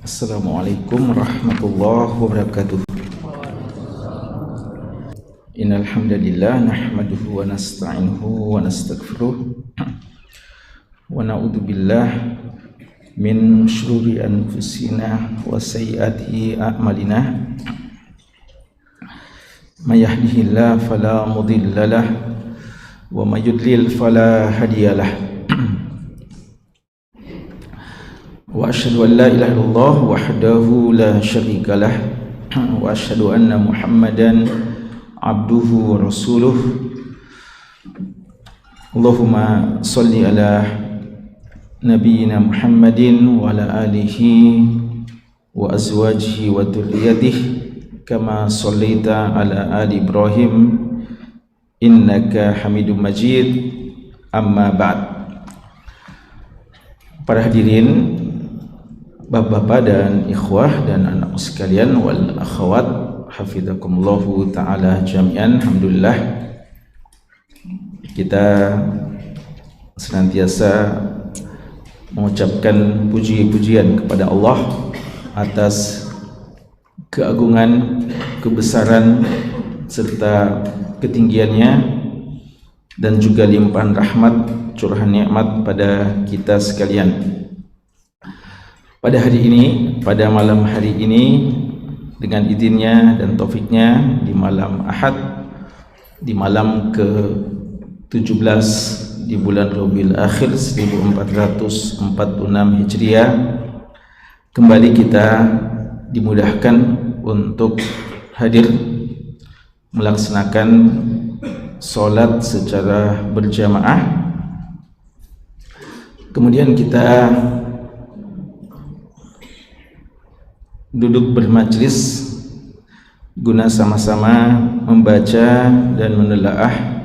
Assalamualaikum warahmatullahi wabarakatuh. Innal hamdalillah nahmaduhu wa nasta'inuhu wa nastaghfiruh wa na'udzu billah min syururi anfusina wa sayyiati a'malina. May yahdihillahu fala mudhillalah wa may yudlil fala hadiyalah. Wa asyhadu an la ilaha illallah wahdahu la syarikalah wa asyhadu anna Muhammadan abduhu wa rasuluh. Allahumma shalli ala nabiyyina Muhammadin wa ala alihi wa azwajihi wa dzurriyyatihi kama shallaita ala ali Ibrahim innaka Hamidum Majid. Amma ba'd. Para hadirin, bapak-bapak dan ikhwah dan anak sekalian wal akhwat, hafizakumullahu ta'ala jami'an. Alhamdulillah, kita senantiasa mengucapkan puji-pujian kepada Allah atas keagungan, kebesaran serta ketinggiannya, dan juga limpahan rahmat, curahan nikmat pada kita sekalian. Pada hari ini, pada malam hari ini, dengan izinnya dan taufiknya, di malam Ahad, di malam ke-17 di bulan Rabiul Akhir 1446 Hijriah, kembali kita dimudahkan untuk hadir melaksanakan sholat secara berjamaah. Kemudian kita duduk bermajlis guna sama-sama membaca dan menelaah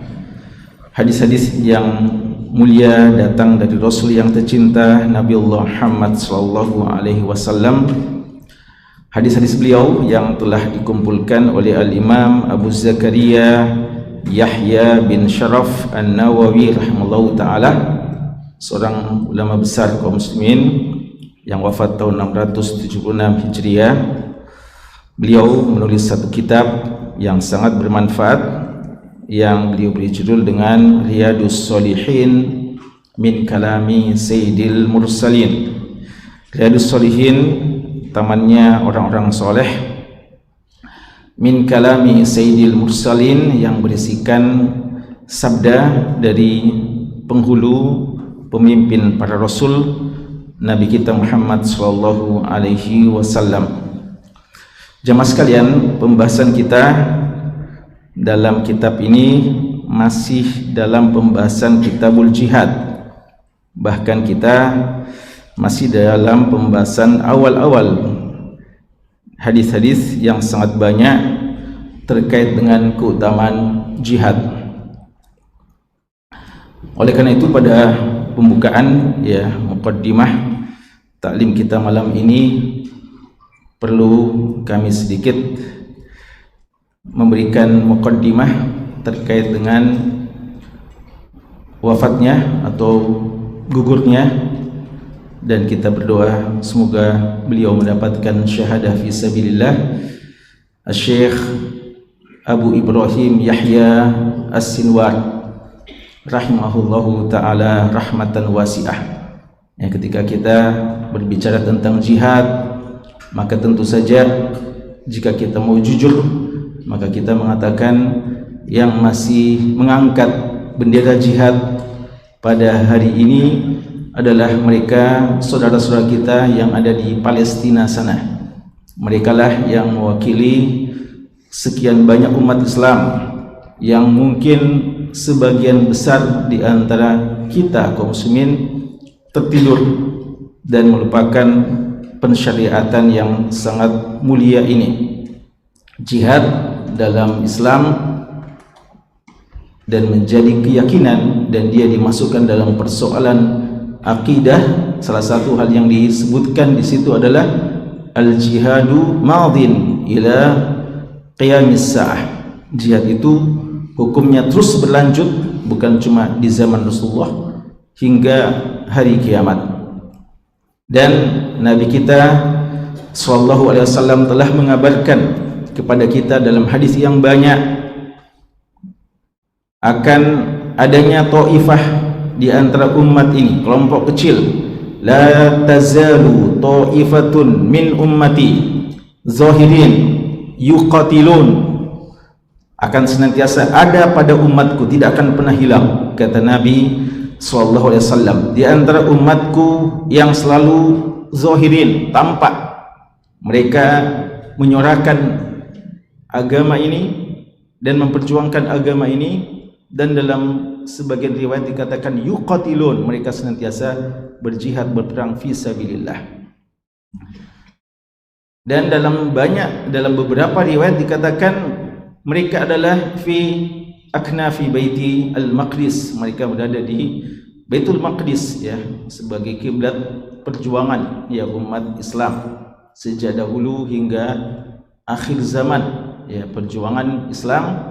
hadis-hadis yang mulia datang dari Rasul yang tercinta Nabiullah Muhammad sallallahu alaihi wasallam. Hadis-hadis beliau yang telah dikumpulkan oleh Al-Imam Abu Zakaria Yahya bin Sharaf An-Nawawi rahimahullahu taala, seorang ulama besar kaum muslimin yang wafat tahun 676 Hijriah. Beliau menulis satu kitab yang sangat bermanfaat yang beliau beri judul dengan Riyadus Shalihin min kalami Sayyidil Mursalin. Riyadus Shalihin, tamannya orang-orang soleh, min kalami Sayyidil Mursalin, yang berisikan sabda dari penghulu pemimpin para rasul Nabi kita Muhammad sallallahu alaihi wasallam. Jamaah sekalian, pembahasan kita dalam kitab ini masih dalam pembahasan kitabul jihad. Bahkan kita masih dalam pembahasan awal-awal hadis-hadis yang sangat banyak terkait dengan keutamaan jihad. Oleh karena itu, pada pembukaan, ya, muqaddimah taklim kita malam ini, perlu kami sedikit memberikan muqaddimah terkait dengan wafatnya atau gugurnya, dan kita berdoa semoga beliau mendapatkan syahadah fi sabilillah, Syekh Abu Ibrahim Yahya As-Sinwar rahimahullahu ta'ala rahmatan wasi'ah. Ya, ketika kita berbicara tentang jihad, maka tentu saja jika kita mau jujur, maka kita mengatakan yang masih mengangkat bendera jihad pada hari ini adalah mereka, saudara-saudara kita yang ada di Palestina sana. Mereka lah yang mewakili sekian banyak umat Islam yang mungkin sebagian besar di antara kita kaum muslimin tertidur dan melupakan pensyariatan yang sangat mulia ini. Jihad dalam Islam dan menjadi keyakinan, dan dia dimasukkan dalam persoalan akidah. Salah satu hal yang disebutkan di situ adalah al-jihadu madin ila qiyamis sa'ah. Jihad itu hukumnya terus berlanjut, bukan cuma di zaman Rasulullah, hingga hari kiamat. Dan Nabi kita sallallahu alaihi wasallam telah mengabarkan kepada kita dalam hadis yang banyak akan adanya taifah di antara umat ini, kelompok kecil. La tazalu taifatun min ummati zahirin yuqatilun, akan senantiasa ada pada umatku, tidak akan pernah hilang, kata Nabi sallallahu alaihi wasallam, di antara umatku yang selalu zahirin, tampak mereka menyuarakan agama ini dan memperjuangkan agama ini. Dan dalam sebagian riwayat dikatakan yuqatilun, mereka senantiasa berjihad, berperang fi sabilillah. Dan dalam beberapa riwayat dikatakan mereka adalah fi aknafi baiti al-maqdis, mereka berada di Baitul Maqdis, ya, sebagai kiblat perjuangan ya umat Islam sejak dahulu hingga akhir zaman, ya, perjuangan Islam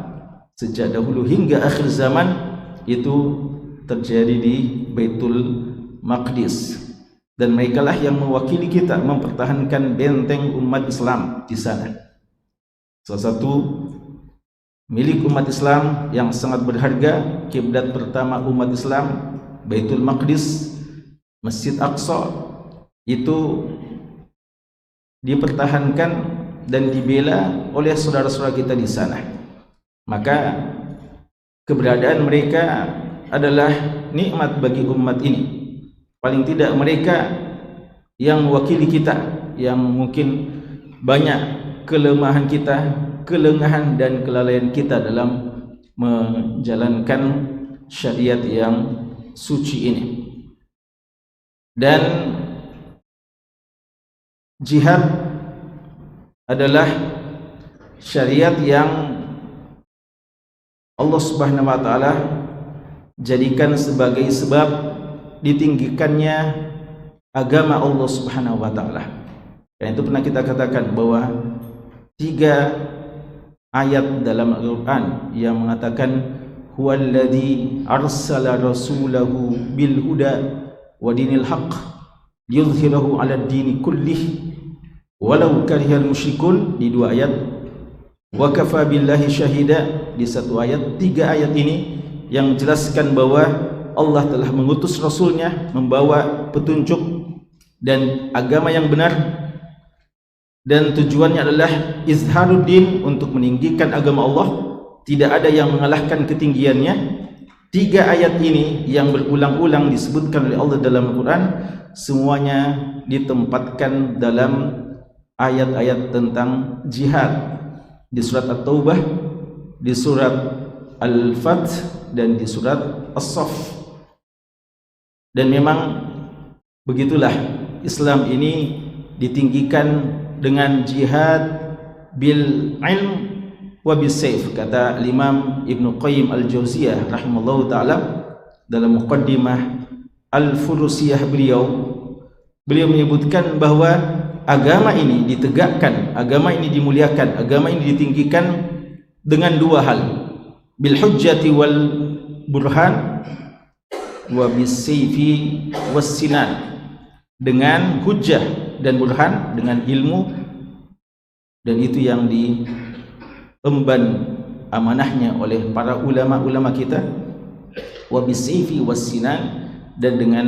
sejak dahulu hingga akhir zaman itu terjadi di Baitul Maqdis, dan merekalah yang mewakili kita mempertahankan benteng umat Islam di sana. Salah satu milik umat Islam yang sangat berharga, kiblat pertama umat Islam, Baitul Maqdis, Masjid Aqsa, itu dipertahankan dan dibela oleh saudara-saudara kita di sana. Maka keberadaan mereka adalah nikmat bagi umat ini. Paling tidak mereka yang mewakili kita, yang mungkin banyak kelemahan kita, kelengahan dan kelalaian kita dalam menjalankan syariat yang suci ini. Dan jihad adalah syariat yang Allah Subhanahu wa taala jadikan sebagai sebab ditinggikannya agama Allah Subhanahu wa taala. Dan itu pernah kita katakan bahwa 3 ayat dalam Al-Qur'an yang mengatakan huwallazi arsala rasulahu bil huda wa dinil haqq liyudhhirahu 'alad dini kullih walau karihal musyrikun, di 2 ayat, wa kafa billahi syahida di 1 ayat. 3 ayat ini yang menjelaskan bahwa Allah telah mengutus Rasulnya membawa petunjuk dan agama yang benar, dan tujuannya adalah izharuddin, untuk meninggikan agama Allah, tidak ada yang mengalahkan ketinggiannya. 3 ayat ini yang berulang-ulang disebutkan oleh Allah dalam Al-Quran, semuanya ditempatkan dalam ayat-ayat tentang jihad, di surat At-Taubah, di surat Al-Fath, dan di surat As-Saff. Dan memang begitulah Islam ini ditinggikan dengan jihad bil ilm wa bis saif, kata Imam Ibnu Qayyim Al-Jauziyah rahimallahu taala dalam muqaddimah Al-Furusiyah beliau menyebutkan bahwa agama ini ditegakkan, agama ini dimuliakan, agama ini ditinggikan dengan 2 hal, bil hujjati wal burhan wa bis sayfi was sinan, dengan hujjah dan burhan, dengan ilmu, dan itu yang diemban amanahnya oleh para ulama-ulama kita, wa bis sayfi was sinan, dan dengan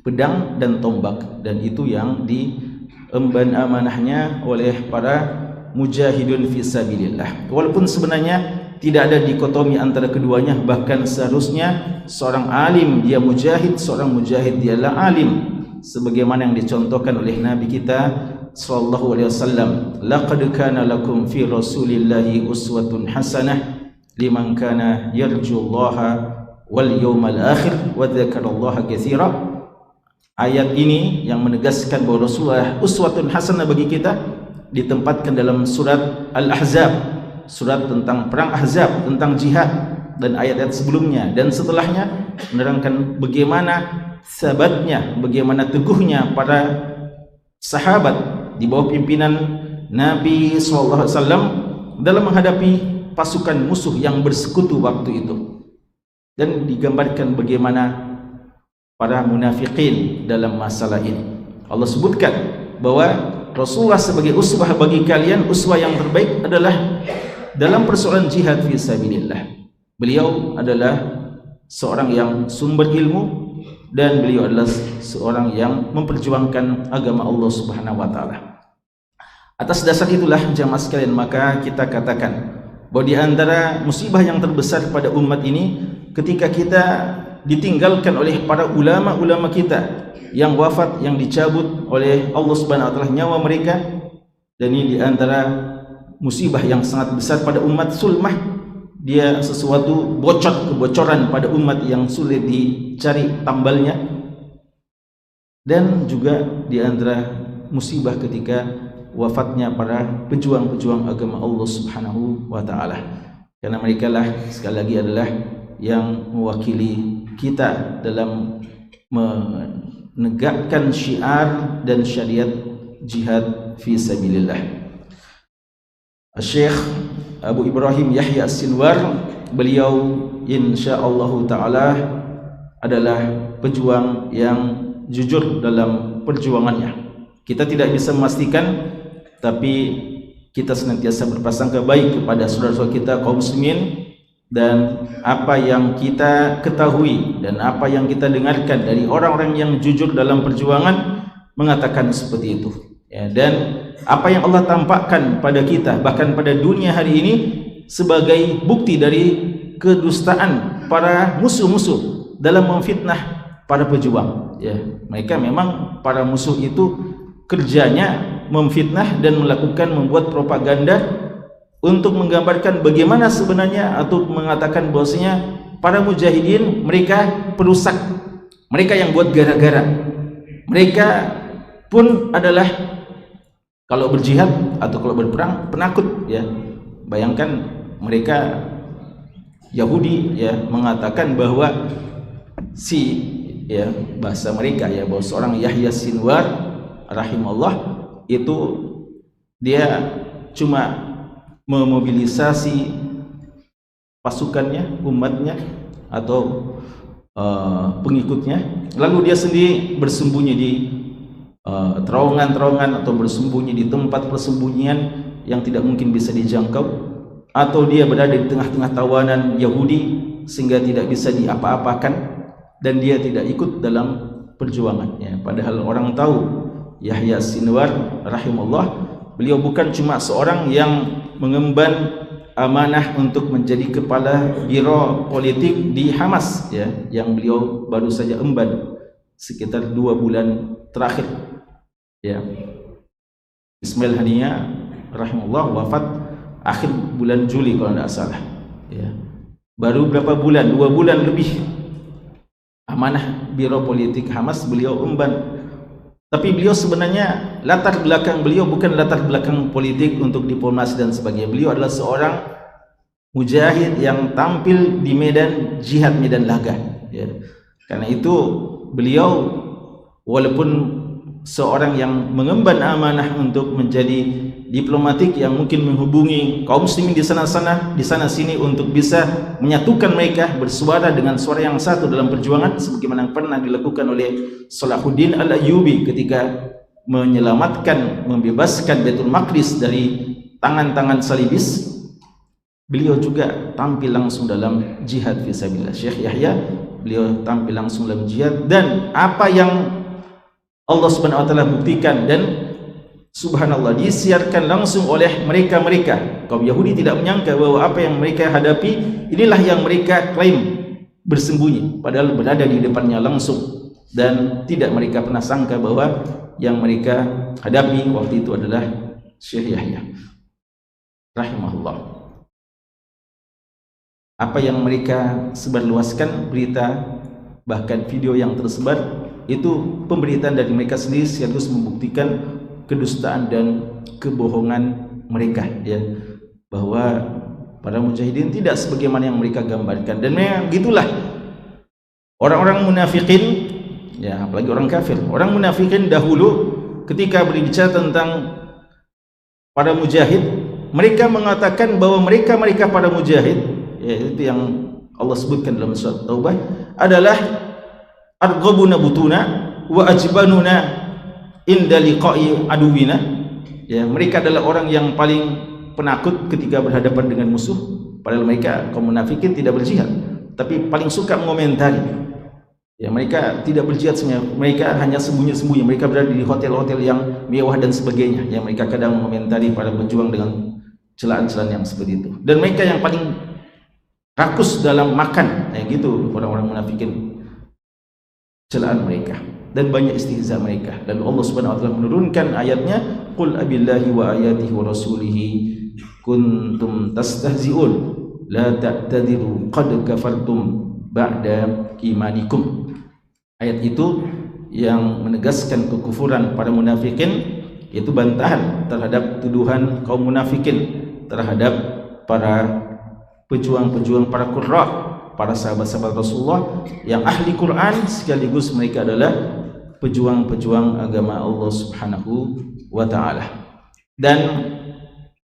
pedang dan tombak, dan itu yang diemban amanahnya oleh para mujahidun fisabilillah. Walaupun sebenarnya tidak ada dikotomi antara keduanya, bahkan seharusnya seorang alim dia mujahid, seorang mujahid dialah alim, sebagaimana yang dicontohkan oleh Nabi kita sallallahu alaihi wasallam, laqad kana lakum fi rasulillahi uswatun hasanah liman kana yarjullaha wal yawmal akhir wa dzakarallaha katsira. Ayat ini yang menegaskan bahwa Rasulullah uswatun hasanah bagi kita ditempatkan dalam surat Al-Ahzab, surat tentang perang Ahzab, tentang jihad, dan ayat-ayat sebelumnya dan setelahnya menerangkan bagaimana sahabatnya, bagaimana teguhnya para sahabat di bawah pimpinan Nabi SAW dalam menghadapi pasukan musuh yang bersekutu waktu itu, dan digambarkan bagaimana para munafikin dalam masalah ini. Allah sebutkan bahwa Rasulullah sebagai uswah bagi kalian, uswah yang terbaik adalah dalam persoalan jihad fi sabilillah. Beliau adalah seorang yang sumber ilmu dan beliau adalah seorang yang memperjuangkan agama Allah Subhanahu wa taala. Atas dasar itulah jamaah sekalian, maka kita katakan bahwa di antara musibah yang terbesar pada umat ini ketika kita ditinggalkan oleh para ulama-ulama kita yang wafat, yang dicabut oleh Allah Subhanahu wa taala nyawa mereka, dan ini di antara musibah yang sangat besar pada umat. Sulmah, dia sesuatu kebocoran pada umat yang sulit dicari tambalnya. Dan juga di antara musibah ketika wafatnya para pejuang-pejuang agama Allah Subhanahu wa taala, karena mereka lah sekali lagi adalah yang mewakili kita dalam menegakkan syiar dan syariat jihad fi sabilillah. Syekh Abu Ibrahim Yahya As-Sinwar, beliau insyaallah taala adalah pejuang yang jujur dalam perjuangannya. Kita tidak bisa memastikan, tapi kita senantiasa berprasangka baik kepada saudara-saudara kita kaum muslimin, dan apa yang kita ketahui dan apa yang kita dengarkan dari orang-orang yang jujur dalam perjuangan mengatakan seperti itu ya. Dan apa yang Allah tampakkan pada kita bahkan pada dunia hari ini sebagai bukti dari kedustaan para musuh-musuh dalam memfitnah para pejuang ya. Mereka memang para musuh itu kerjanya memfitnah dan membuat propaganda untuk menggambarkan bagaimana sebenarnya, atau mengatakan bahwasanya para mujahidin mereka perusak, mereka yang buat gara-gara, mereka pun adalah kalau berjihad atau kalau berperang penakut ya. Bayangkan mereka Yahudi ya mengatakan bahwa ya bahasa mereka ya, bahwa seorang Yahya Sinwar rahimahullah itu dia cuma memobilisasi pasukannya, umatnya atau pengikutnya, lalu dia sendiri bersembunyi di terowongan-terowongan atau bersembunyi di tempat persembunyian yang tidak mungkin bisa dijangkau, atau dia berada di tengah-tengah tawanan Yahudi sehingga tidak bisa diapa-apakan, dan dia tidak ikut dalam perjuangannya. Padahal orang tahu Yahya Sinwar rahimahullah, beliau bukan cuma seorang yang mengemban amanah untuk menjadi kepala biro politik di Hamas ya, yang beliau baru saja emban sekitar 2 bulan terakhir ya. Ismail Haniya rahimahullah wafat akhir bulan Juli kalau tidak salah ya. Baru berapa bulan, 2 bulan lebih amanah biro politik Hamas beliau emban. Tapi beliau sebenarnya latar belakang beliau bukan latar belakang politik untuk diplomasi dan sebagainya. Beliau adalah seorang mujahid yang tampil di medan jihad, medan laga ya. Karena itu beliau walaupun seorang yang mengemban amanah untuk menjadi diplomatik yang mungkin menghubungi kaum muslimin di sana sini untuk bisa menyatukan mereka bersuara dengan suara yang satu dalam perjuangan, sebagaimana yang pernah dilakukan oleh Salahuddin Al-Ayyubi ketika menyelamatkan, membebaskan Baitul Maqdis dari tangan-tangan salibis. Beliau juga tampil langsung dalam jihad fisabilillah. Syekh Yahya beliau tampil langsung dalam jihad, dan apa yang Allah Subhanahu wa taala buktikan dan subhanallah disiarkan langsung oleh mereka kaum Yahudi tidak menyangka bahwa apa yang mereka hadapi inilah yang mereka klaim bersembunyi, padahal berada di depannya langsung, dan tidak mereka pernah sangka bahwa yang mereka hadapi waktu itu adalah Syekh Yahya rahimahullah. Apa yang mereka sebarluaskan berita bahkan video yang tersebar itu pemberitaan dari mereka sendiri sekaligus membuktikan kedustaan dan kebohongan mereka ya, bahwa para mujahidin tidak sebagaimana yang mereka gambarkan. Dan memang gitulah orang-orang munafikin ya, apalagi orang kafir. Orang munafikin dahulu ketika berbicara tentang para mujahid, mereka mengatakan bahwa mereka para mujahid ya, itu yang Allah sebutkan dalam surat Taubah adalah arghabuna butuna wa ajbanuna inda liqa'i aduwina Ya, mereka adalah orang yang paling penakut ketika berhadapan dengan musuh. Padahal mereka kaum munafikin tidak berjihad, tapi paling suka mengomentari. Ya, mereka tidak berjihad sebenarnya. Mereka hanya sembunyi-sembunyi. Mereka berada di hotel-hotel yang mewah dan sebagainya. Ya, mereka kadang mengomentari para pejuang dengan celaan-celaan yang seperti itu. Dan mereka yang paling rakus dalam makan, gitu orang-orang munafikin, celaan mereka dan banyak istihza mereka. Lalu Allah Subhanahu wa taala menurunkan ayatnya, qul abillahi wa ayatihi wa rasulihi kuntum tastahzi'un la ta'tadiru qad kafartum ba'da imanikum. Ayat itu yang menegaskan kekufuran para munafikin, yaitu bantahan terhadap tuduhan kaum munafikin terhadap para pejuang-pejuang, para qurra, para sahabat-sahabat Rasulullah yang ahli Quran sekaligus mereka adalah pejuang-pejuang agama Allah Subhanahu wa taala. Dan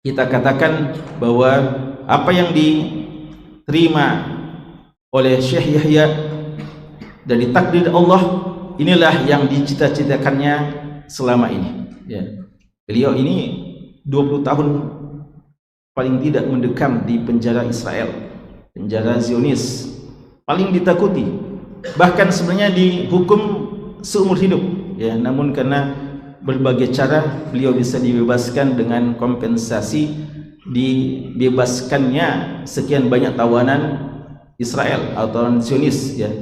kita katakan bahwa apa yang diterima oleh Syekh Yahya dari takdir Allah, inilah yang dicita-citakannya selama ini. Ya. Beliau ini 20 tahun paling tidak mendekam di penjara Israel, penjara Zionis, paling ditakuti, bahkan sebenarnya dihukum seumur hidup. Ya, namun karena berbagai cara beliau bisa dibebaskan dengan kompensasi, dibebaskannya sekian banyak tawanan Israel atau Zionis. Ya,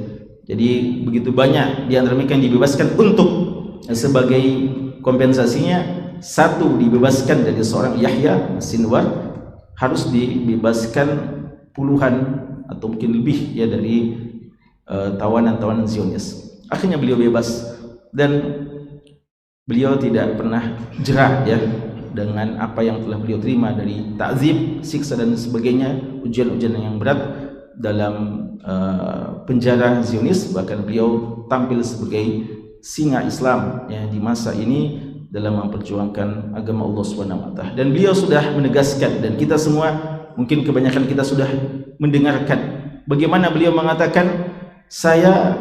jadi begitu banyak di antara mereka yang dibebaskan. Untuk sebagai kompensasinya, satu dibebaskan dari seorang Yahya Sinwar, harus dibebaskan puluhan atau mungkin lebih ya dari tawanan-tawanan Zionis. Akhirnya beliau bebas dan beliau tidak pernah jerah ya dengan apa yang telah beliau terima dari takzib, siksa dan sebagainya, ujian-ujian yang berat dalam penjara Zionis. Bahkan beliau tampil sebagai singa Islam ya di masa ini dalam memperjuangkan agama Allah Subhanahu wa taala. Dan beliau sudah menegaskan, dan kita semua mungkin kebanyakan kita sudah mendengarkan bagaimana beliau mengatakan, saya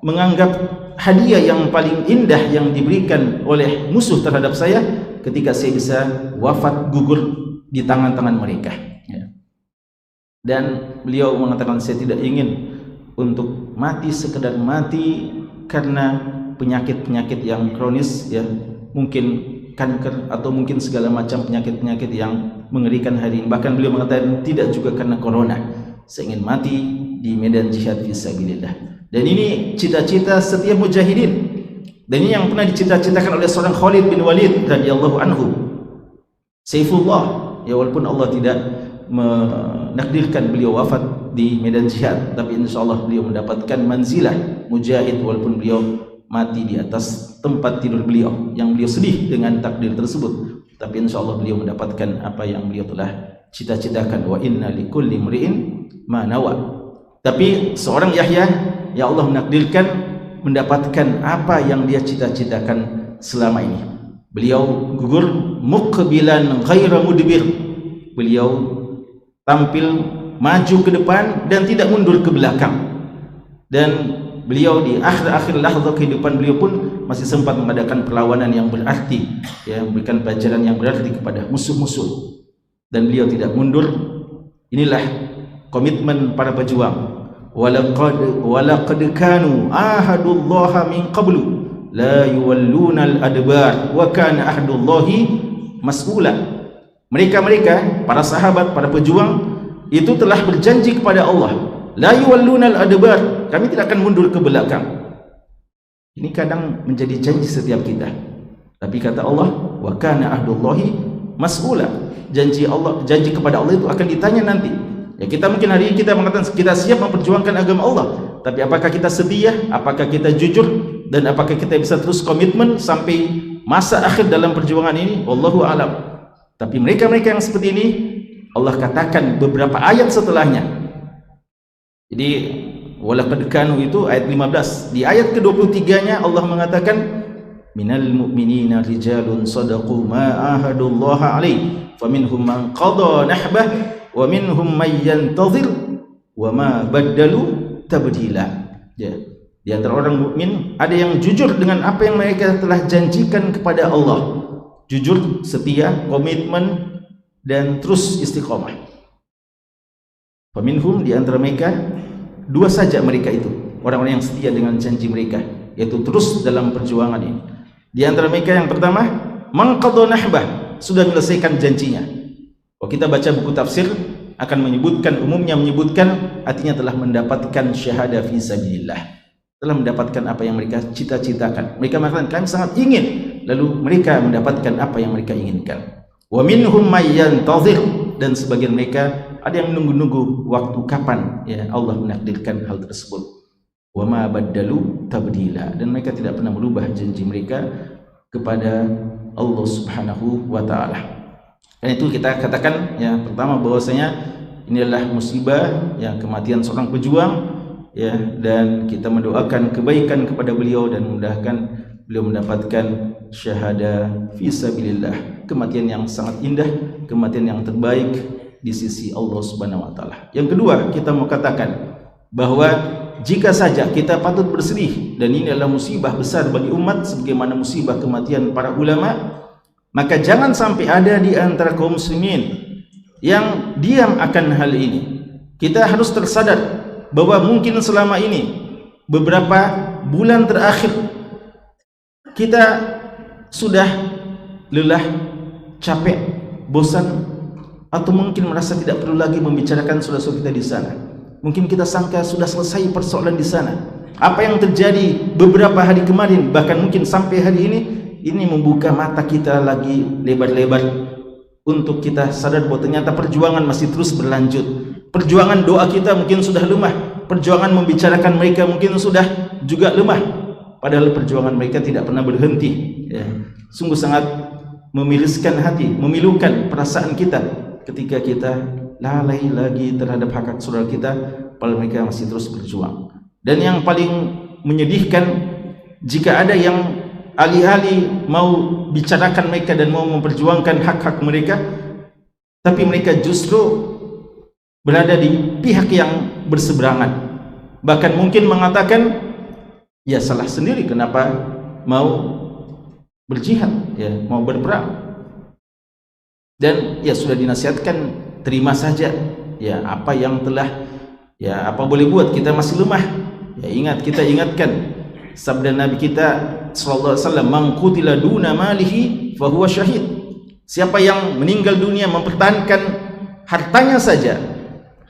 menganggap hadiah yang paling indah yang diberikan oleh musuh terhadap saya ketika saya bisa wafat gugur di tangan-tangan mereka. Ya. Dan beliau mengatakan, saya tidak ingin untuk mati sekedar mati karena penyakit-penyakit yang kronis ya, mungkin kanker atau mungkin segala macam penyakit-penyakit yang mengerikan hari ini. Bahkan beliau mengatakan tidak juga karena corona, saya ingin mati di medan jihad fisabilillah. Dan ini cita-cita setiap mujahidin, dan ini yang pernah dicita-citakan oleh seorang Khalid bin Walid radhiyallahu anhu, Saifullah ya, walaupun Allah tidak menakdirkan beliau wafat di medan jihad, tapi insyaallah beliau mendapatkan manzilah mujahid walaupun beliau mati di atas tempat tidur beliau, yang beliau sedih dengan takdir tersebut, tapi insyaallah beliau mendapatkan apa yang beliau telah cita-citakan. Wa inna likulli imri'in ma nawa. Tapi seorang Yahya, ya Allah menakdirkan mendapatkan apa yang dia cita-citakan selama ini. Beliau gugur muqbilan ghaira mudbir. Beliau tampil maju ke depan dan tidak mundur ke belakang. Dan beliau di akhir-akhir lahzah kehidupan beliau pun masih sempat mengadakan perlawanan yang berarti ya, memberikan pelajaran yang berarti kepada musuh-musuh, dan beliau tidak mundur. Inilah komitmen para pejuang. Walaqad kanu ahadullaha min qablu la yuwalluna al-adbar wa kana ahdullahi mas'ula. Mereka para sahabat, para pejuang itu telah berjanji kepada Allah, la yuwalluna al-adbar, kami tidak akan mundur ke belakang. Ini kadang menjadi janji setiap kita, tapi kata Allah, wa kana ahdullahi mas'ula, janji Allah, janji kepada Allah itu akan ditanya nanti. Ya, kita mungkin hari ini kita mengatakan kita siap memperjuangkan agama Allah, tapi apakah kita setia, apakah kita jujur, dan apakah kita bisa terus komitmen sampai masa akhir dalam perjuangan ini? Wallahu a'lam. Tapi mereka-mereka yang seperti ini Allah katakan beberapa ayat setelahnya. Jadi walaqad kanu itu ayat 15. Di ayat ke-23-nya Allah mengatakan, minal mu'minina rijalun sadaqu ma ahadullaha alaihi faminhum man qada nahbah wa minhum may yantazir wa ma baddalu tabdila. Ya, di antara orang mukmin ada yang jujur dengan apa yang mereka telah janjikan kepada Allah, jujur, setia, komitmen, dan terus istiqomah. Faminhum, di antara mereka dua saja mereka itu, orang-orang yang setia dengan janji mereka, yaitu terus dalam perjuangan ini. Di antara mereka yang pertama, man qadha nahbah, sudah menyelesaikan janjinya. Kalau kita baca buku tafsir akan menyebutkan, umumnya menyebutkan artinya telah mendapatkan syahada fi sabilillah, telah mendapatkan apa yang mereka cita-citakan. Mereka mengatakan kami sangat ingin, lalu mereka mendapatkan apa yang mereka inginkan. Wa minhum may yantazir, dan sebagian mereka ada yang menunggu-nunggu waktu kapan ya Allah menakdirkan hal tersebut. Wa ma baddalu tabdila, dan mereka tidak pernah merubah janji mereka kepada Allah Subhanahu wa taala. Dan itu kita katakan ya, pertama bahwasanya ini adalah musibah yang kematian seorang pejuang ya, dan kita mendoakan kebaikan kepada beliau dan memudahkan beliau mendapatkan syahada fi sabilillah, kematian yang sangat indah, kematian yang terbaik di sisi Allah Subhanahu wa taala. Yang kedua, kita mau katakan bahwa jika saja kita patut bersedih, dan ini adalah musibah besar bagi umat sebagaimana musibah kematian para ulama, maka jangan sampai ada di antara kaum muslimin yang diam akan hal ini. Kita harus tersadar bahwa mungkin selama ini beberapa bulan terakhir kita sudah lelah, capek, bosan, atau mungkin merasa tidak perlu lagi membicarakan saudara-saudara kita di sana. Mungkin kita sangka sudah selesai persoalan di sana. Apa yang terjadi beberapa hari kemarin, bahkan mungkin sampai hari ini membuka mata kita lagi lebar-lebar untuk kita sadar bahwa ternyata perjuangan masih terus berlanjut. Perjuangan doa kita mungkin sudah lemah, perjuangan membicarakan mereka mungkin sudah juga lemah, padahal perjuangan mereka tidak pernah berhenti ya. Sungguh sangat memiriskan hati, memilukan perasaan kita ketika kita lalai lagi terhadap hak-hak saudara kita, padahal mereka masih terus berjuang. Dan yang paling menyedihkan, jika ada yang alih-alih mau bicarakan mereka dan mau memperjuangkan hak-hak mereka, tapi mereka justru berada di pihak yang berseberangan, bahkan mungkin mengatakan ya salah sendiri kenapa mau berjihad ya, mau berperang. Dan ya sudah dinasihatkan, terima saja ya apa yang telah ya, apa boleh buat, kita masih lemah ya. Ingat, kita ingatkan sabda Nabi kita sallallahu alaihi wasallam, man qutila duna malihi fahuwa syahid. Siapa yang meninggal dunia mempertahankan hartanya saja,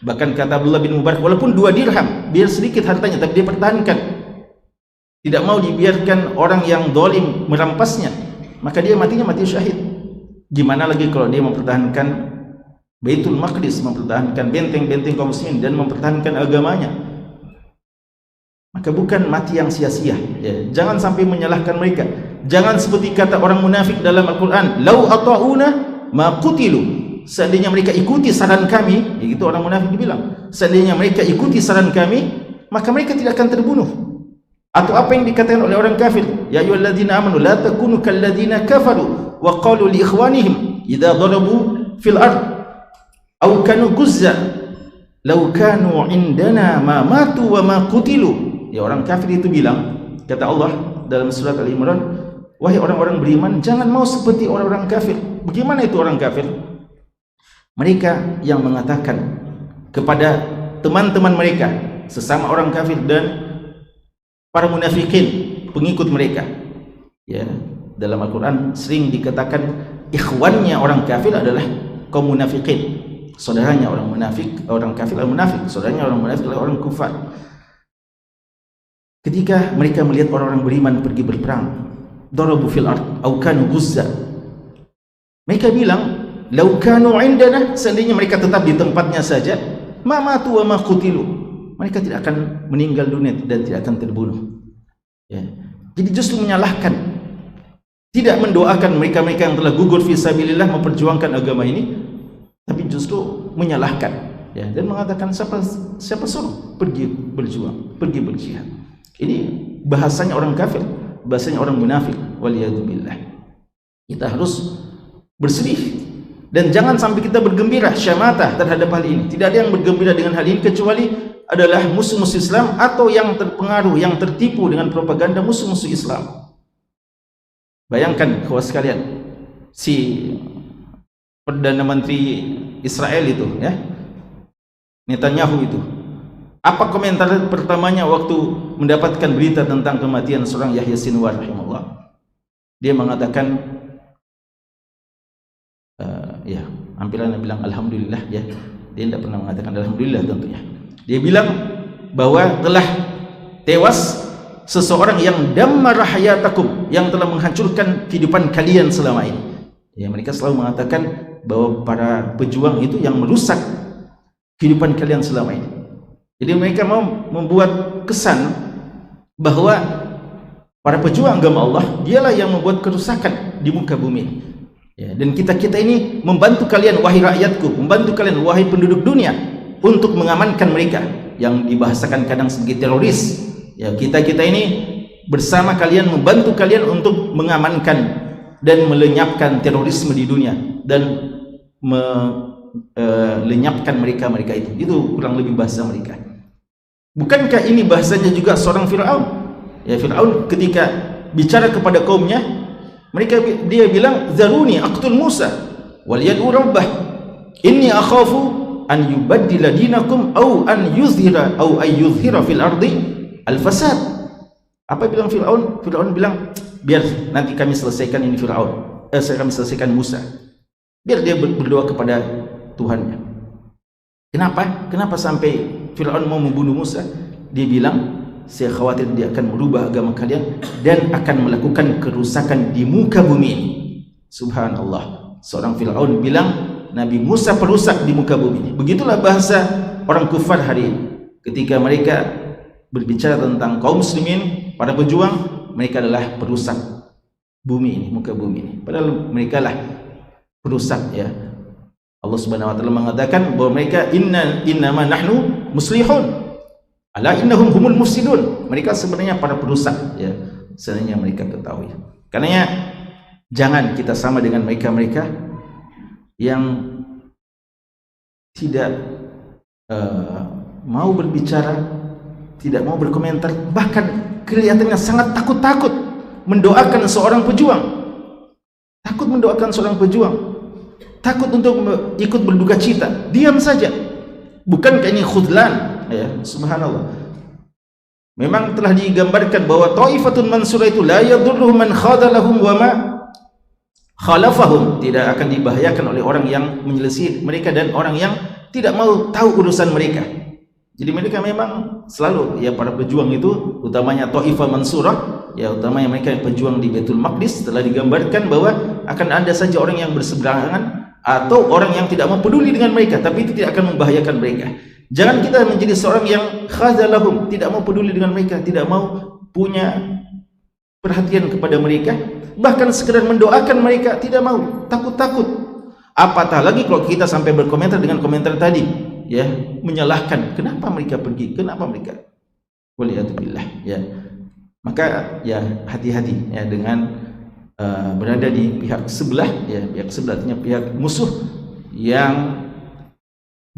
bahkan kata Abdullah bin Mubarak, walaupun 2 dirham, biar sedikit hartanya tapi dia pertahankan, tidak mau dibiarkan orang yang zalim merampasnya, maka dia matinya mati syahid. Gimana lagi kalau dia mempertahankan Baitul Maqdis, mempertahankan benteng-benteng kaum muslimin dan mempertahankan agamanya, maka bukan mati yang sia-sia ya. Jangan sampai menyalahkan mereka. Jangan seperti kata orang munafik dalam Al-Quran, lau ata'una ma qutilu, seandainya mereka ikuti saran kami, ya gitu orang munafik dibilang, seandainya mereka ikuti saran kami, maka mereka tidak akan terbunuh. Atau apa yang dikatakan oleh orang kafir, ya ayyuhalladzina amanu la takunu kalladzina kafaru wa qalu li ikhwanihim idza darabu fil ard aw kanu guzza law kanu indana ma matu wa ma qutilu. Ya, orang kafir itu bilang, kata Allah dalam surat Al-Imran, wahai orang-orang beriman, jangan mau seperti orang-orang kafir. Bagaimana itu orang kafir? Mereka yang mengatakan kepada teman-teman mereka, sesama orang kafir dan para munafikin, pengikut mereka ya, dalam Al-Quran sering dikatakan ikhwannya orang kafir adalah kaum munafikin, saudaranya orang munafik, orang kafir adalah munafik, saudaranya orang munafik adalah orang kufar. Ketika mereka melihat orang-orang beriman pergi berperang, darabu fil ard au kanu guzza, mereka bilang lau kanu indana, seandainya mereka tetap di tempatnya saja, ma matu wa ma qutilu, mereka tidak akan meninggal dunia dan tidak akan terbunuh ya. Jadi justru menyalahkan, tidak mendoakan mereka-mereka yang telah gugur fisabilillah memperjuangkan agama ini, tapi justru menyalahkan ya, dan mengatakan siapa suruh pergi berjuang, pergi berjihad. Ini bahasanya orang kafir, bahasanya orang munafik, waliyadzubillah. Kita harus bersedih dan jangan sampai kita bergembira syamata terhadap hal ini. Tidak ada yang bergembira dengan hal ini kecuali adalah musuh-musuh Islam atau yang terpengaruh, yang tertipu dengan propaganda musuh-musuh Islam. Bayangkan kawan sekalian, si Perdana Menteri Israel itu, ya, Netanyahu itu. Apa komentar pertamanya waktu mendapatkan berita tentang kematian seorang Yahya Sinwar rahimahullah? Dia mengatakan, ya, hampiran bilang alhamdulillah, ya. Dia tidak pernah mengatakan alhamdulillah tentunya. Dia bilang bahwa telah tewas seseorang yang dammara hayatakum, yang telah menghancurkan kehidupan kalian selama ini. Ya, mereka selalu mengatakan bahwa para pejuang itu yang merusak kehidupan kalian selama ini. Jadi mereka mau membuat kesan bahwa para pejuang agama Allah dialah yang membuat kerusakan di muka bumi. Ya, dan kita-kita ini membantu kalian wahai rakyatku, membantu kalian wahai penduduk dunia untuk mengamankan mereka yang dibahasakan kadang sebagai teroris. Ya, kita-kita ini bersama kalian membantu kalian untuk mengamankan dan melenyapkan terorisme di dunia dan melenyapkan mereka itu. Itu kurang lebih bahasa mereka. Bukankah ini bahasanya juga seorang Fir'aun? Ya, Fir'aun ketika bicara kepada kaumnya, dia bilang zaruni aqtul Musa wal yad'u rabbah inni akhafu an yubaddila dinakum au an yuzhira au ay yuzhira fil ardi al fasad. Apa bilang Fir'aun? Fir'aun bilang, biar nanti kami selesaikan ini Fir'aun, kami selesaikan Musa. Biar dia berdoa kepada Tuhannya. Kenapa sampai Fir'aun mau membunuh Musa? Dia bilang, saya khawatir dia akan merubah agama kalian dan akan melakukan kerusakan di muka bumi ini. Subhanallah, seorang Fir'aun bilang Nabi Musa perusak di muka bumi ini. Begitulah bahasa orang kufar hari ini. Ketika mereka berbicara tentang kaum muslimin, para pejuang, mereka adalah perusak bumi ini, muka bumi ini. Padahal mereka lah perusak, ya. Allah Subhanahu wa taala mengatakan bahwa mereka innama nahnu muslihun. Ala innahum humul mufsidun. Mereka sebenarnya para perusak, ya. Sebenarnya mereka ketahui. Karenanya jangan kita sama dengan mereka-mereka yang tidak mau berbicara, tidak mau berkomentar, bahkan kelihatannya sangat takut-takut mendoakan seorang pejuang. Takut mendoakan seorang pejuang, takut untuk ikut berduka cita, diam saja. Bukankah ini khudlan? Ya, subhanallah. Memang telah digambarkan bahwa Taifatun Mansurah itu la yadurruhum man khadalahum wa ma khalafahum, tidak akan dibahayakan oleh orang yang menyelisih mereka dan orang yang tidak mau tahu urusan mereka. Jadi mereka memang selalu, ya, para pejuang itu, utamanya Taifah Mansurah, ya, utamanya mereka yang pejuang di Baitul Maqdis, telah digambarkan bahwa akan ada saja orang yang berseberangan atau orang yang tidak mau peduli dengan mereka, tapi itu tidak akan membahayakan mereka. Jangan kita menjadi seorang yang khazalahum, tidak mau peduli dengan mereka, tidak mau punya perhatian kepada mereka, bahkan sekedar mendoakan mereka tidak mau, takut-takut. Apatah lagi kalau kita sampai berkomentar dengan komentar tadi, ya, menyalahkan kenapa mereka pergi, kenapa mereka, waliyadzubillah, ya. Maka ya hati-hati, ya, dengan berada di pihak sebelah, ya, pihak sebelah artinya pihak musuh yang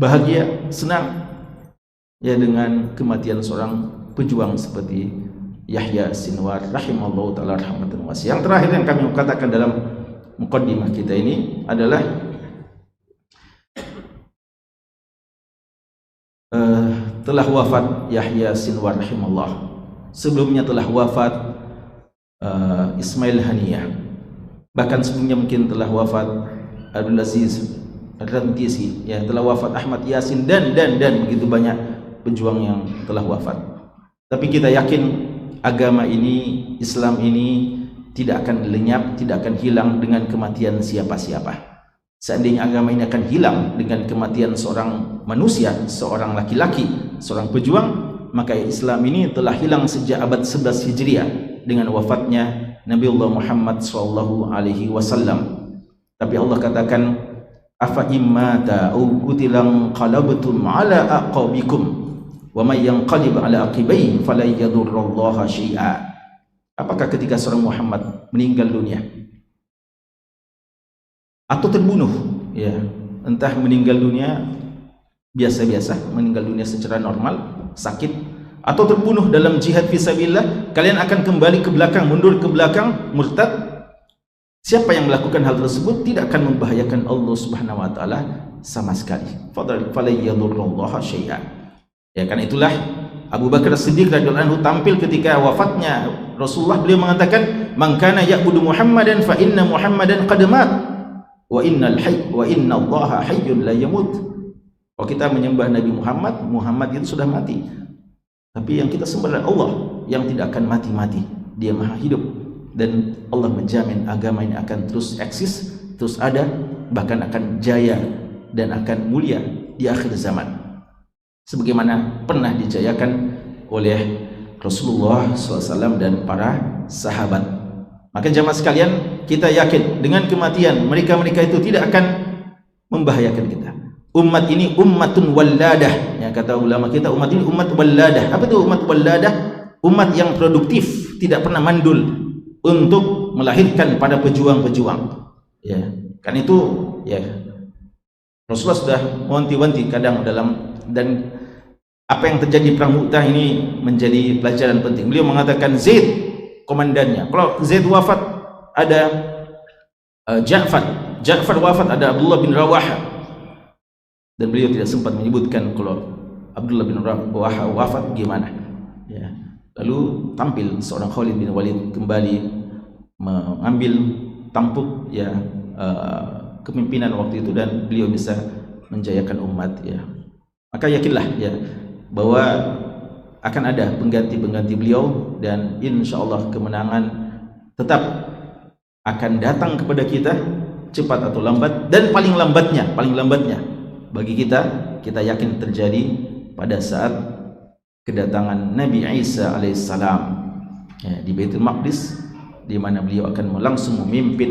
bahagia, senang, ya, dengan kematian seorang pejuang seperti Yahya Sinwar rahimahullah ta'ala rahmatan wasi'ah. Yang terakhir yang kami katakan dalam muqaddimah kita ini adalah telah wafat Yahya Sinwar rahimahullah. Sebelumnya telah wafat Ismail Haniyah. Bahkan sebelumnya mungkin telah wafat Abdul Aziz Rantisi, ya, telah wafat Ahmad Yasin dan begitu banyak pejuang yang telah wafat. Tapi kita yakin agama ini, Islam ini tidak akan lenyap, tidak akan hilang dengan kematian siapa-siapa. Seandainya agama ini akan hilang dengan kematian seorang manusia, seorang laki-laki, seorang pejuang, maka Islam ini telah hilang sejak abad 11 Hijriah dengan wafatnya Nabiullah Muhammad SAW. Tapi Allah katakan, afa immata au qutilan qalabtum ala aqabikum wa may yanqalib ala aqibai fala yadurrullaha syai'a. Apakah ketika seorang Muhammad meninggal dunia atau terbunuh, ya, entah meninggal dunia biasa-biasa, meninggal dunia secara normal, sakit, atau terbunuh dalam jihad fisabilillah, kalian akan kembali ke belakang, mundur ke belakang, murtad, Siapa yang melakukan hal tersebut tidak akan membahayakan Allah Subhanahu wa taala sama sekali. Fala yadurrullaha syai'an. Ya, kan itulah Abu Bakar As-Siddiq radhiyallahu anhu tampil ketika wafatnya Rasulullah, beliau mengatakan, "Man kana ya'budu Muhammadan fa inna Muhammadan qad mat wa inna Allaha hayyun la yamut." Kalau kita menyembah Nabi Muhammad, Muhammad itu sudah mati. Tapi yang kita sembah adalah Allah yang tidak akan mati-mati. Dia Maha hidup dan Allah menjamin agama ini akan terus eksis, terus ada, bahkan akan jaya dan akan mulia di akhir zaman. Sebagaimana pernah dijayakan oleh Rasulullah SAW dan para sahabat. Maka jamaah sekalian, kita yakin dengan kematian mereka-mereka itu tidak akan membahayakan kita. Umat ini ummatun walladah, ya kata ulama kita, umat ini umat walladah. Apa itu umat walladah? Umat yang produktif, tidak pernah mandul untuk melahirkan para pejuang-pejuang. Ya, kan itu ya Rasulullah sudah wanti-wanti kadang dalam, dan apa yang terjadi perang Mu'tah ini menjadi pelajaran penting. Beliau mengatakan Zaid komandannya. Kalau Zaid wafat ada Ja'far wafat ada Abdullah bin Rawaha. Dan beliau tidak sempat menyebutkan kalau Abdullah bin Rawaha wafat gimana. Ya. Lalu tampil seorang Khalid bin Walid kembali mengambil tampuk ya kepimpinan waktu itu, dan beliau bisa menjayakan umat ya. Maka yakinlah ya bahwa akan ada pengganti beliau, dan insyaallah kemenangan tetap akan datang kepada kita cepat atau lambat, dan paling lambatnya bagi kita yakin terjadi pada saat kedatangan Nabi Isa alaihissalam ya, di Baitul Maqdis, di mana beliau akan langsung memimpin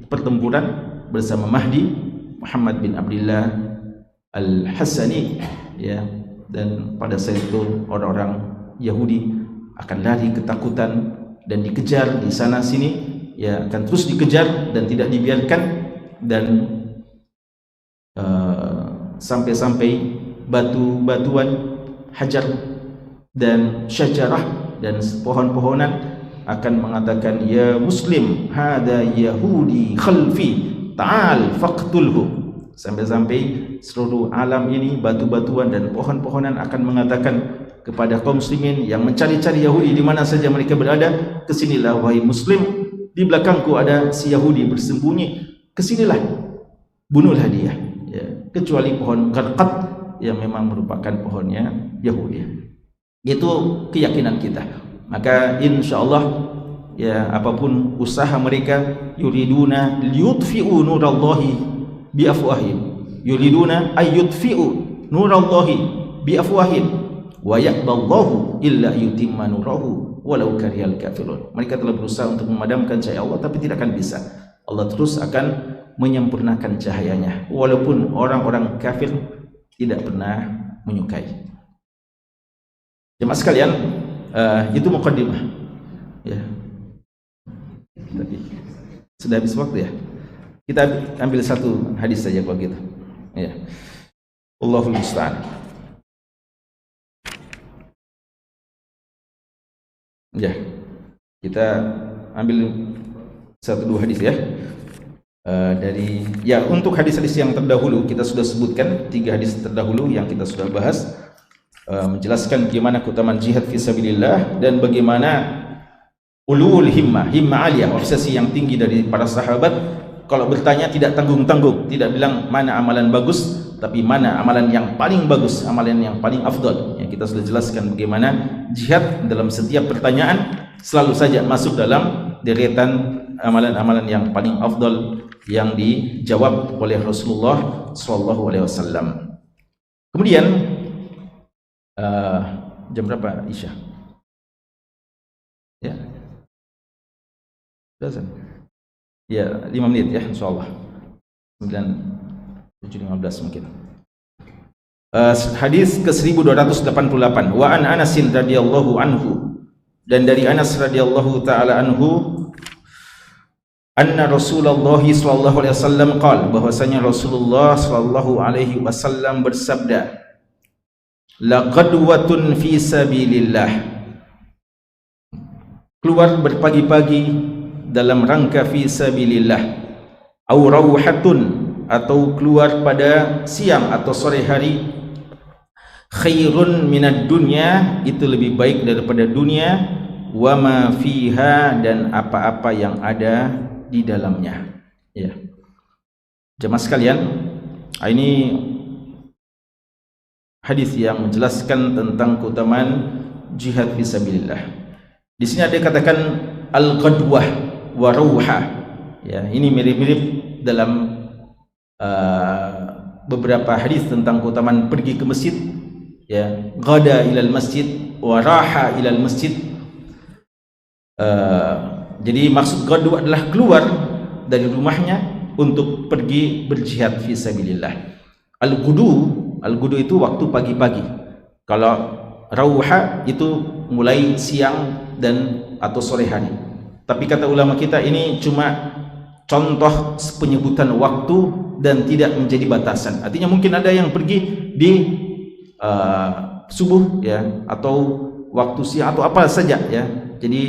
pertempuran bersama Mahdi Muhammad bin Abdullah Al-Hasani ya. Dan pada saat itu orang-orang Yahudi akan lari ketakutan dan dikejar di sana sini ya, akan terus dikejar dan tidak dibiarkan, dan sampai-sampai batu-batuan hajar dan syajarah dan pohon-pohonan akan mengatakan, "Ya Muslim, hada Yahudi khalfi, ta'al faqtulhu." Sampai-sampai seluruh alam ini, batu-batuan dan pohon-pohonan akan mengatakan kepada kaum muslimin yang mencari-cari Yahudi di mana saja mereka berada, "Kesinilah wahai Muslim, di belakangku ada si Yahudi bersembunyi, kesinilah, bunuhlah dia." Ya, kecuali pohon qarqat yang memang merupakan pohonnya Yahudi. Itu keyakinan kita. Maka insyaallah ya, apapun usaha mereka, yuriduna liyutfi'u nurallahi biafwahim, yuriduna ayyutfi'u nurallahi biafwahim wa ya'ballahu illa yutimma nurahu walau karihal kafirun. Mereka telah berusaha untuk memadamkan cahaya Allah, tapi tidak akan bisa. Allah terus akan menyempurnakan cahayanya walaupun orang-orang kafir tidak pernah menyukai. Jemaah sekalian, itu muqaddimah ya. Tapi sudah habis waktu ya. Kita ambil satu hadis saja kalau gitu. Ya. Allahul musta'an. Ya. Kita ambil satu dua hadis ya. Dari ya, untuk hadis-hadis yang terdahulu kita sudah sebutkan 3 hadis terdahulu yang kita sudah bahas, menjelaskan bagaimana keutamaan jihad fisabilillah dan bagaimana ulul himmah aliyah, obsesi yang tinggi dari para sahabat. Kalau bertanya tidak tanggung-tanggung, tidak bilang mana amalan bagus, tapi mana amalan yang paling bagus, amalan yang paling afdal. Ya, kita sudah jelaskan bagaimana jihad dalam setiap pertanyaan selalu saja masuk dalam deretan amalan-amalan yang paling afdal yang dijawab oleh Rasulullah SAW. Kemudian jam berapa Isya? Ya, ya 5 menit ya, insyaallah 9:15 mungkin. Hadis ke 1288, wa an Anasin radhiyallahu anhu, dan dari Anas radhiyallahu taala anhu, anna Rasulullah sallallahu alaihi wasallam qala, bahwasanya Rasulullah sallallahu alaihi wasallam bersabda, la qadwatun fi sabilillah, keluar berpagi-pagi dalam rangka fi sabilillah, au rauhatun atau keluar pada siang atau sore hari, khairun minad dunya, itu lebih baik daripada dunia, wa ma fiha, dan apa-apa yang ada di dalamnya. Ya. Jemaah sekalian, ini hadis yang menjelaskan tentang keutamaan jihad fisabilillah. Di sini ada katakan al-qadwah wa rauha. Ya, ini mirip-mirip dalam beberapa hadis tentang keutamaan pergi ke masjid. Ya, ghada ilal masjid wa raha ilal masjid. Jadi maksud ghadwa adalah keluar dari rumahnya untuk pergi berjihad fisabilillah. Al-ghudu itu waktu pagi-pagi. Kalau rauha itu mulai siang dan atau sore hari. Tapi kata ulama kita ini cuma contoh penyebutan waktu dan tidak menjadi batasan. Artinya mungkin ada yang pergi di subuh ya, atau waktu siang atau apa saja ya. Jadi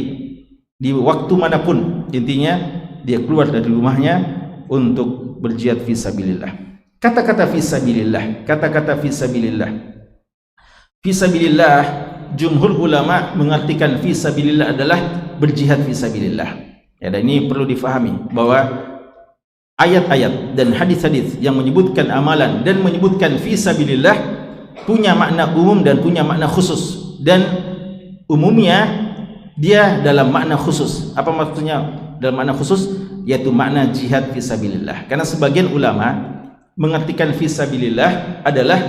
di waktu manapun intinya dia keluar dari rumahnya untuk berjihad fisabilillah. Kata-kata fisabilillah, fisabilillah, jumhur ulama mengartikan fisabilillah adalah berjihad fisabilillah. Ya, dan ini perlu difahami bahwa ayat-ayat dan hadis-hadis yang menyebutkan amalan dan menyebutkan fisabilillah punya makna umum dan punya makna khusus. Dan umumnya dia dalam makna khusus. Apa maksudnya dalam makna khusus? Yaitu makna jihad fisabilillah. Karena sebagian ulama mengartikan fisabilillah adalah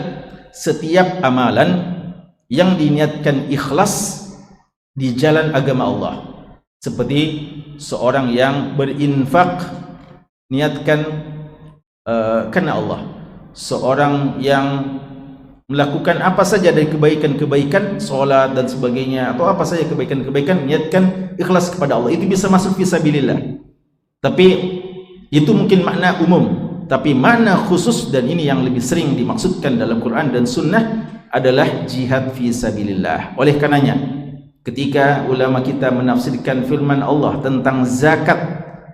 setiap amalan yang diniatkan ikhlas di jalan agama Allah, seperti seorang yang berinfak niatkan karena Allah, seorang yang melakukan apa saja dari kebaikan-kebaikan, salat dan sebagainya, atau apa saja kebaikan-kebaikan niatkan ikhlas kepada Allah, itu bisa masuk fisabilillah. Tapi itu mungkin makna umum. Tapi makna khusus, dan ini yang lebih sering dimaksudkan dalam Quran dan Sunnah, adalah jihad fisabilillah. Oleh karenanya, ketika ulama kita menafsirkan firman Allah tentang zakat,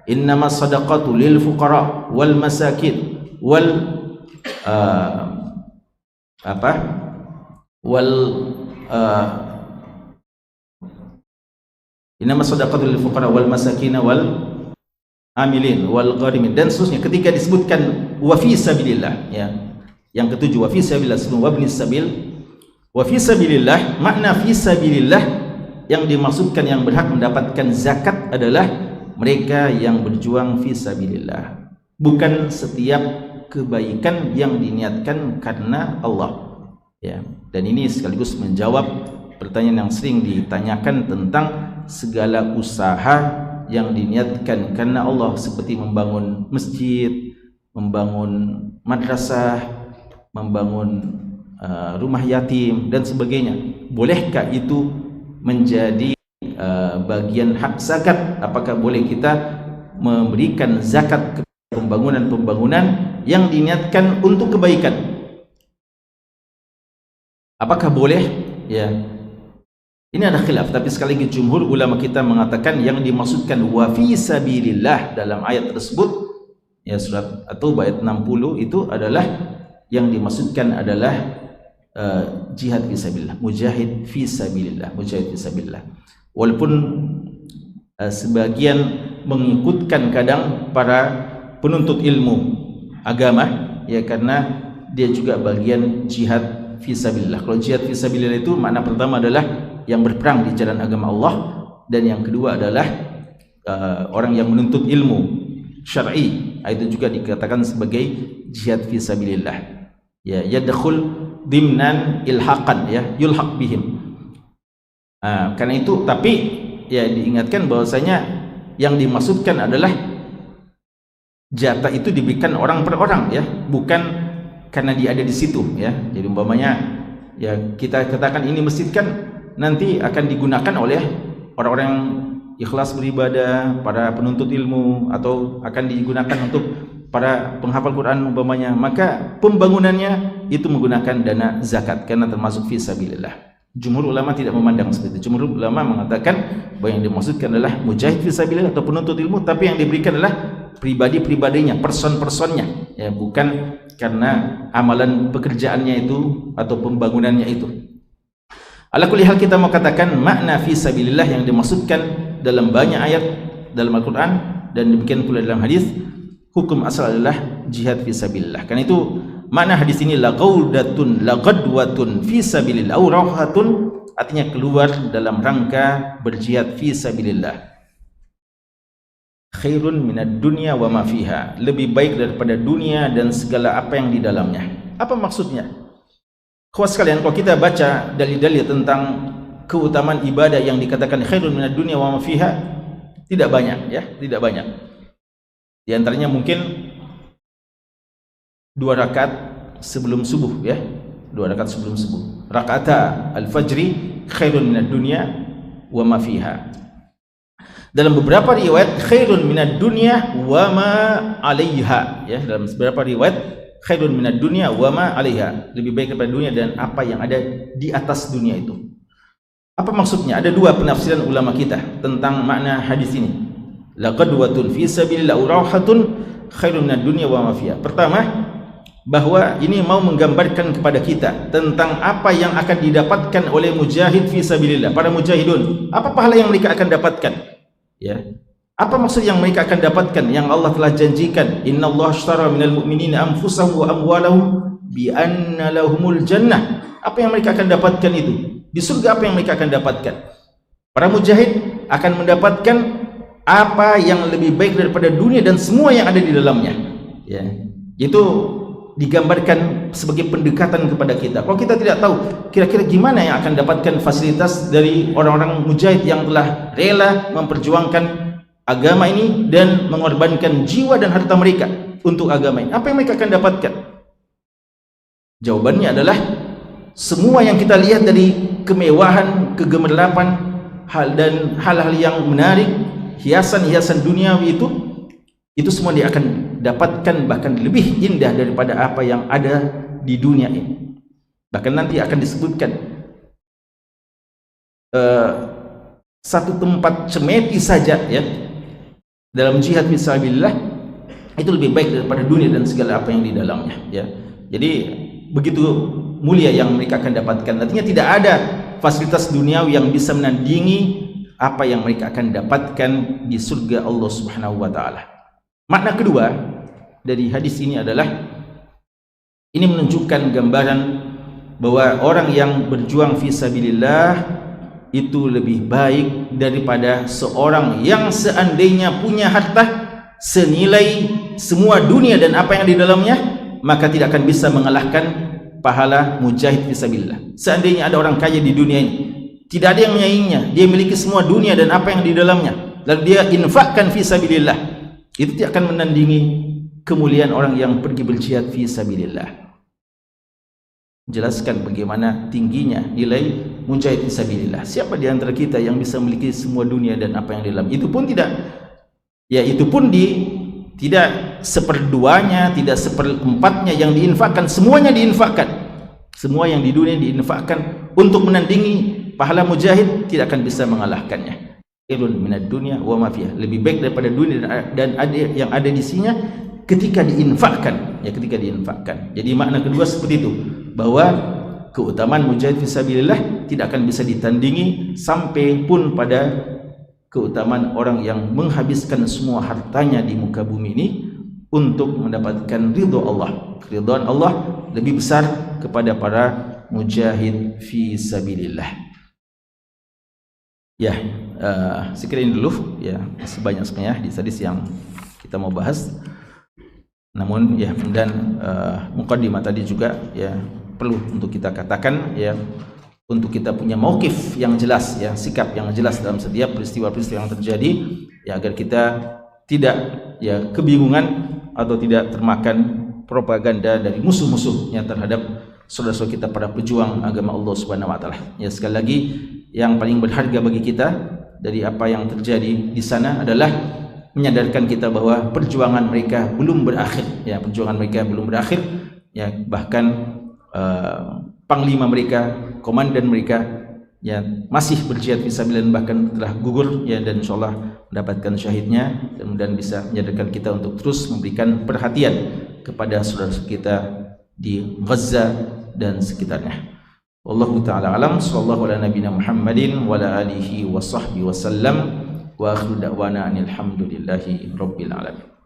innamas sadaqatu lil fuqara wal masakin wal innamas sadaqatu lil fuqara wal masakin wal amilin wal gharimin, dan seterusnya. Ketika disebutkan wa fi sabilillah, ya, yang ketujuh, wa fi sabilillah sebelum wa ibnis sabil, wa fi sabilillah, makna fi sabilillah yang dimaksudkan yang berhak mendapatkan zakat adalah mereka yang berjuang fi sabilillah, bukan setiap kebaikan yang diniatkan karena Allah. Ya, dan ini sekaligus menjawab pertanyaan yang sering ditanyakan tentang segala usaha yang diniatkan karena Allah, seperti membangun masjid, membangun madrasah, membangun rumah yatim dan sebagainya. Bolehkah itu menjadi bagian hak zakat? Apakah boleh kita memberikan zakat ke pembangunan-pembangunan yang diniatkan untuk kebaikan? Apakah boleh? Ya, ini ada khilaf, tapi sekali lagi jumhur ulama kita mengatakan yang dimaksudkan wa fi sabilillah dalam ayat tersebut, ya, surat At-Taubah ayat 60, itu adalah yang dimaksudkan adalah jihad fisabilillah, mujahid fisabilillah, mujahid fisabilillah. Walaupun sebagian mengikutkan kadang para penuntut ilmu agama, ya, karena dia juga bagian jihad fisabilillah. Kalau jihad fisabilillah itu makna pertama adalah yang berperang di jalan agama Allah, dan yang kedua adalah orang yang menuntut ilmu syar'i, itu juga dikatakan sebagai jihad fisabilillah. Ya, yadkhul dimnan ilhaqan, ya, yulhaq bihim. Karena itu, tapi ya diingatkan bahwasanya yang dimaksudkan adalah jatah itu diberikan orang per orang, ya, bukan karena dia ada di situ, ya. Jadi umpamanya, ya, kita katakan ini masjid kan nanti akan digunakan oleh orang-orang ikhlas beribadah, para penuntut ilmu, atau akan digunakan untuk para penghafal Quran umpamanya, maka pembangunannya itu menggunakan dana zakat karena termasuk fisabilillah. Jumhur ulama tidak memandang seperti itu. Jumhur ulama mengatakan bahwa yang dimaksudkan adalah mujahid fisabilillah atau penuntut ilmu, tapi yang diberikan adalah pribadi-pribadinya, person-personnya, ya, bukan karena amalan pekerjaannya itu atau pembangunannya itu. Ala kulli hal, kita mau katakan makna fisabilillah yang dimaksudkan dalam banyak ayat dalam Al-Quran dan demikian pula dalam hadis, hukum asal adalah jihad fisabilillah. Karena itu makna hadis ini laqaudatun laqadwatun fisabilillah, rauhatun, artinya keluar dalam rangka berjihad fisabilillah. Khairun minad dunya wa ma fiha, lebih baik daripada dunia dan segala apa yang di dalamnya. Apa maksudnya? Kawan sekalian, kalau kita baca dalil-dalil tentang keutamaan ibadah yang dikatakan khairun minad dunya wa ma fiha, tidak banyak, ya, tidak banyak. Di antaranya mungkin 2 rakaat sebelum subuh, ya, 2 rakaat sebelum subuh. Raka'ata al-fajri khairun minad dunya wa ma fiha. Dalam beberapa riwayat khairun minad dunya wa ma 'alaiha, ya, dalam beberapa riwayat khairun minad dunya wa ma 'alaiha, lebih baik daripada dunia dan apa yang ada di atas dunia itu. Apa maksudnya? Ada 2 penafsiran ulama kita tentang makna hadis ini. Laqadwatun fi sabilillah rauhatun khairun minad dunya wa ma fiha. Pertama, bahwa ini mau menggambarkan kepada kita tentang apa yang akan didapatkan oleh mujahid fi sabilillah, para mujahidun. Apa pahala yang mereka akan dapatkan? Ya. Apa maksud yang mereka akan dapatkan yang Allah telah janjikan? Innallaha ashtara minal mu'minina anfusahum wa amwalahum bi anna lahumul jannah. Apa yang mereka akan dapatkan itu? Di surga apa yang mereka akan dapatkan? Para mujahid akan mendapatkan apa yang lebih baik daripada dunia dan semua yang ada di dalamnya. Ya. Itu digambarkan sebagai pendekatan kepada kita. Kalau kita tidak tahu kira-kira gimana yang akan dapatkan fasilitas dari orang-orang mujahid yang telah rela memperjuangkan agama ini dan mengorbankan jiwa dan harta mereka untuk agama ini, apa yang mereka akan dapatkan? Jawabannya adalah semua yang kita lihat dari kemewahan, kegemerlapan, hal-hal yang menarik, hiasan-hiasan duniawi itu semua dia akan dapatkan, bahkan lebih indah daripada apa yang ada di dunia ini. Bahkan nanti akan disebutkan satu tempat cemeti saja, ya, dalam jihad fisabilillah itu lebih baik daripada dunia dan segala apa yang di dalamnya, ya. Jadi begitu mulia yang mereka akan dapatkan. Artinya tidak ada fasilitas duniawi yang bisa menandingi apa yang mereka akan dapatkan di surga Allah Subhanahu wa taala. Makna kedua dari hadis ini adalah ini menunjukkan gambaran bahwa orang yang berjuang fisabilillah itu lebih baik daripada seorang yang seandainya punya harta senilai semua dunia dan apa yang di dalamnya, maka tidak akan bisa mengalahkan pahala mujahid fisabilillah. Seandainya ada orang kaya di dunia ini, tidak ada yang menyainginya, dia memiliki semua dunia dan apa yang di dalamnya, lalu dia infakkan fisabilillah, itu tidak akan menandingi kemuliaan orang yang pergi berjihad fisabilillah. Jelaskan bagaimana tingginya nilai mujahid fisabilillah. Siapa di antara kita yang bisa memiliki semua dunia dan apa yang di dalam? Itu pun tidak, ya, itu pun tidak seperduanya, tidak seperempatnya yang diinfakkan, semuanya diinfakkan. Semua yang di dunia diinfakkan untuk menandingi pahala mujahid, tidak akan bisa mengalahkannya. Khairun minad dunya wa ma fiha, lebih baik daripada dunia dan ada yang ada di sini ketika diinfakkan, ya, ketika diinfakkan. Jadi makna kedua seperti itu, bahwa keutamaan mujahid fisabilillah tidak akan bisa ditandingi sampai pun pada keutamaan orang yang menghabiskan semua hartanya di muka bumi ini untuk mendapatkan ridho Allah. Ridhaan Allah lebih besar kepada para mujahid fisabilillah. Ya, sekian dulu, ya, masih banyak sebenarnya di hadis yang kita mau bahas. Namun, ya, dan muqaddimah tadi juga, ya, perlu untuk kita katakan, ya, untuk kita punya mauqif yang jelas, ya, sikap yang jelas dalam setiap peristiwa-peristiwa yang terjadi, ya, agar kita tidak, ya, kebingungan atau tidak termakan propaganda dari musuh-musuhnya terhadap saudara-saudara kita para pejuang agama Allah Subhanahu wa taala. Ya, sekali lagi, yang paling berharga bagi kita dari apa yang terjadi di sana adalah menyadarkan kita bahwa perjuangan mereka belum berakhir, ya, perjuangan mereka belum berakhir, ya, bahkan panglima mereka, komandan mereka, ya masih berjihad fisabilillah, bahkan telah gugur, ya, dan insyaallah mendapatkan syahidnya, dan mudah-mudahan bisa menyadarkan kita untuk terus memberikan perhatian kepada saudara kita di Gaza dan sekitarnya. Wallahu taala alam. Sallallahu ala nabiyina Muhammadin wa ala alihi wa sahbihi wasallam, wa akhiru da'wana alhamdulillahi rabbil alamin.